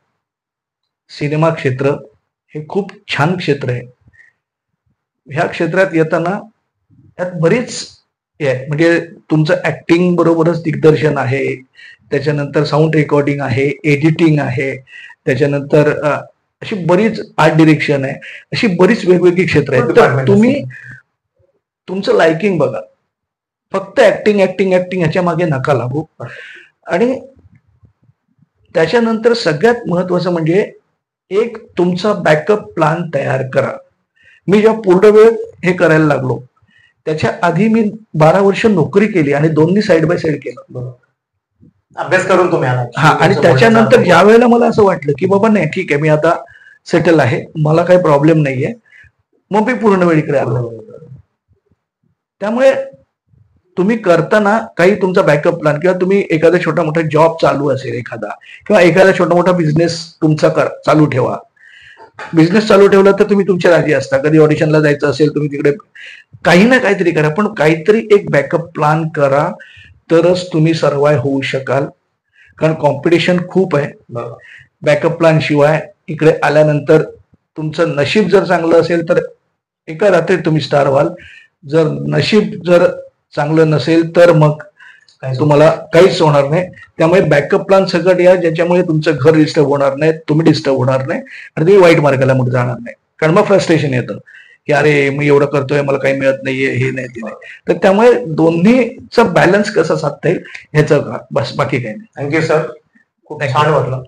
सिनेमा क्षेत्र हे खूप छान क्षेत्र आहे. ह्या क्षेत्रात येताना यात बरीच आहे, म्हणजे तुमचं ऍक्टिंग बरोबरच दिग्दर्शन आहे, त्याच्यानंतर साऊंड रेकॉर्डिंग आहे, एडिटिंग आहे, त्याच्यानंतर अशी बरीच आर्ट डिरेक्शन आहे, अशी बरीच वेगवेगळी क्षेत्र आहेत. तर तुम्ही तुमचं लायकिंग बघा, फक्त ऍक्टिंग ऍक्टिंग ऍक्टिंग ह्याच्या मागे नका लागू. आणि त्याच्यानंतर सगळ्यात महत्वाचं म्हणजे एक तुमचा बॅकअप प्लॅन तयार करा. मी जेव्हा पूर्ण वेळ हे करायला लागलो, त्याच्या आधी मी 12 वर्ष नोकरी केली आणि दोन्ही साईड बाय साईड केलं, अभ्यास करून तुम्ही. हा, आणि त्याच्यानंतर ज्या वेळेला मला असं वाटलं की बाबा नाही, ठीक आहे, मी आता सेटल आहे, मला काही प्रॉब्लेम नाहीये, मग मी पूर्ण वेळ इकडे आलो. त्यामुळे तुम्ही करताना काही तुमचा बॅकअप प्लॅन किंवा तुम्ही एखादा छोटा मोठा जॉब चालू असेल एखादा किंवा एखादा छोटा मोठा बिझनेस तुमचा चालू ठेवा. बिझनेस चालू ठेवला तर तुम्ही तुमच्या राजी असता. कधी ऑडिशनला जायचं असेल तुम्ही तिकडे काही ना काहीतरी करा, पण काहीतरी एक बॅकअप प्लॅन करा तरच तुम्ही सर्वाइव्ह होऊ शकाल. कारण कॉम्पिटिशन खूप आहे. बॅकअप प्लॅन शिवाय इकडे आल्यानंतर तुमचं नशीब जर चांगलं असेल तर एका रात्रीत तुम्ही स्टार व्हाल. जर नशीब जर चांगलं नसेल तर मग तुम्हाला काहीच होणार नाही. त्यामुळे बॅकअप प्लॅन सगळं या, ज्याच्यामुळे तुमचं घर डिस्टर्ब होणार नाही, तुम्ही डिस्टर्ब होणार नाही आणि तुम्ही वाईट मार्गाला मग जाणार नाही. कारण मग फ्रस्ट्रेशन येतं की अरे मी एवढं करतोय मला काही मिळत नाहीये, हे नाही ते नाही. तर त्यामुळे दोन्हीचा बॅलन्स कसा साधता येईल ह्याचं बस, बाकी काही नाही. थँक्यू सर, खूप छान वाटलं.